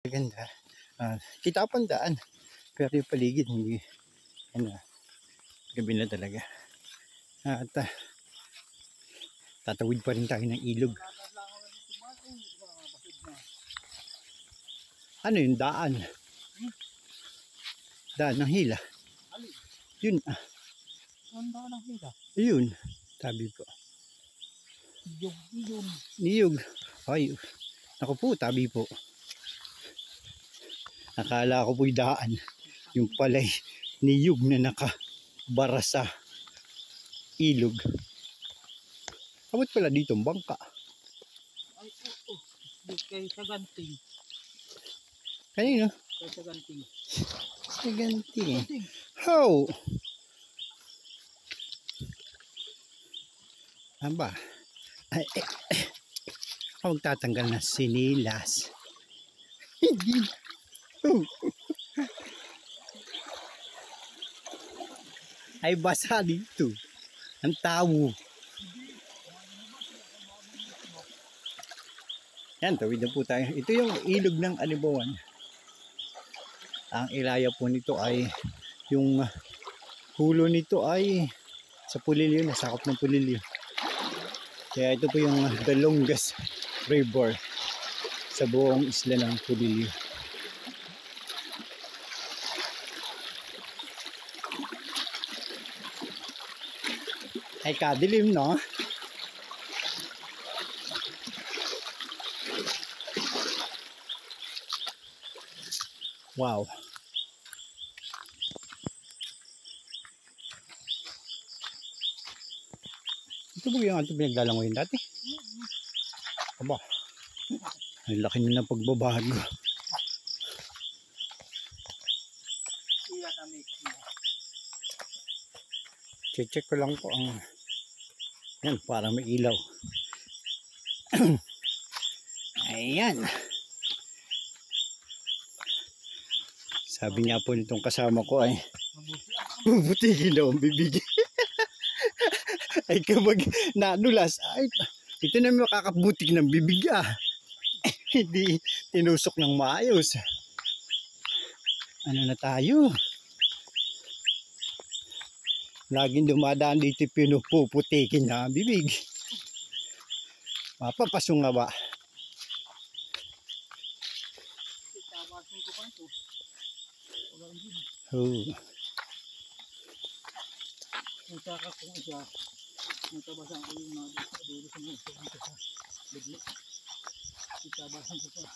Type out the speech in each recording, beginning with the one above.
Ganda. Kita pa ang daan. Pero yung paligid, hindi. Ano, gabi na talaga. At tatawid pa rin tayo ng ilog. Ano yung daan? Daan ng hila. Yun. Ang daan ng hila? Yun. Sabi ko. Niyog. Ay, ako po, tabi po. Akala ko po'y daan. Yung pala'y niyog na nakabara sa ilog. Abot pala dito ang bangka. Ay, oo. Kay Saganting. Kanino? Kay Saganting. Saganting. How? Aba. Ay, ako magtatanggal na sinilas. Hindi. Ay basa dito. Ang tao. Yan, tawid na po tayo. Ito yung ilog ng Alibawan. Ang ilaya po nito ay, yung hulo nito ay sa Pulilio, nasakop ng Pulilio. Kaya ito po yung the longest river sa buong isla ng Pulilio. Ay kadilim, no? Wow. Ito po yung ating pinaglalangoyin dati. Aba. Ang laki na ng pagbabago. Check ko lang po ang yan, parang may ilaw. Ayan. Sabi nga po nitong kasama ko ay bubutihin daw ang bibig. Ay kapag nadulas, ay ito na makakabutik ng bibig Hindi tinusok ng maayos. Ano na tayo? Laging dumadaan dito pinupuputikin na ang bibig. Mapapasong nga ba? Oh. Nagtaka kung isa, nagtabasan ko yung mga dulo sa mga sa bigli. Nagtabasan ko pa.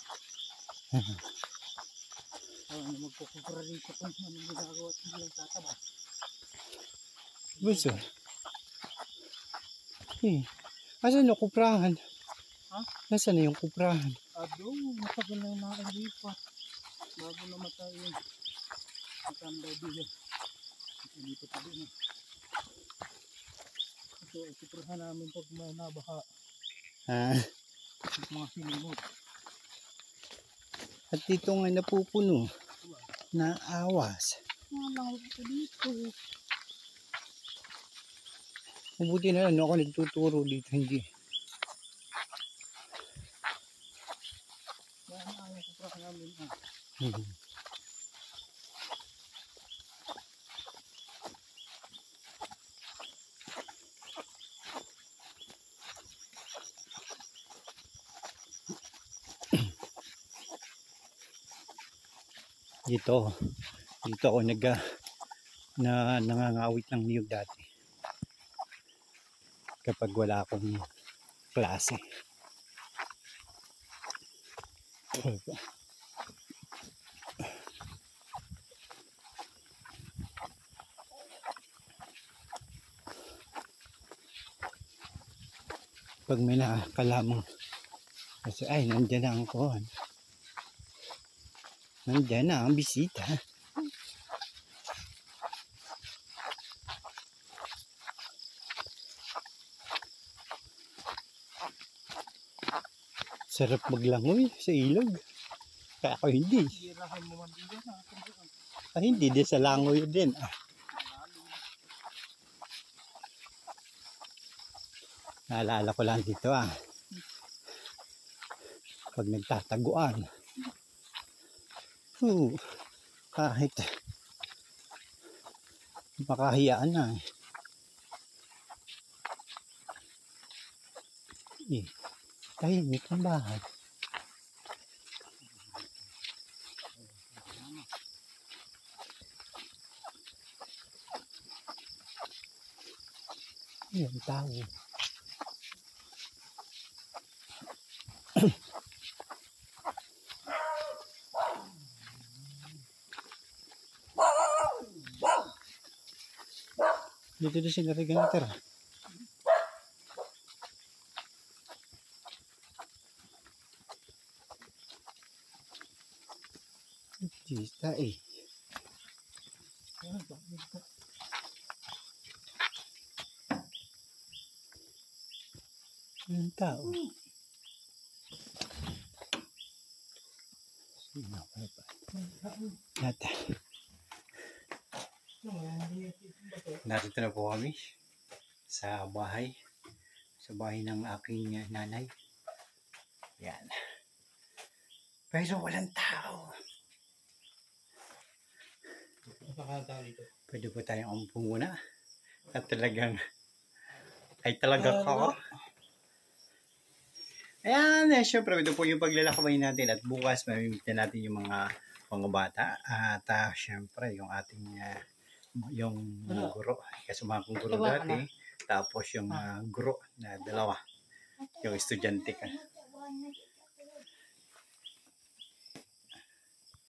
Alam na magkukupra rito kung anong magagawa at hindi lang tataba. Gusto? Asan yung kuprahan? Ha? Nasaan na yung kuprahan? Ado, matagal na yung nakalipat. Bago namatay yun. Matambay bilo. Nalipat na din. Ito, ikuprahan namin pag may nabaha. Mga sinimot. At dito nga napupuno. Na awas. Nalang ito dito. Mabuti na lang ako nagtuturo dito, hindi. Kaya na yung kuprahan namin. Dito ako nangangawit ng niyog dati kapag wala akong klase. Pag may nakakalamang kasi ay nandyan na ang kuhan, nandyan na ang bisita. Sarap maglangoy sa ilog. Kaya ako hindi. Hindi din sa langoy din. Naalala ko lang dito pag nagtataguan. Kahit makahiyaan na eh. Tahimik ang bahay. Yan, tao. Dito din sila rin ganitara. Dita eh. Yung tao. Sino pa ba? Narito na po kami sa bahay. Sa bahay ng aking nanay. Yan. Pero walang tao. Pwede po tayong umupo muna. At talagang talaga ako. Ayan, syempre ito po yung paglalakbay natin at bukas mamimita natin yung mga bata at syempre yung ating yung guro, kasama kong guro dati, tapos yung guro na dalawa, yung estudyante ka.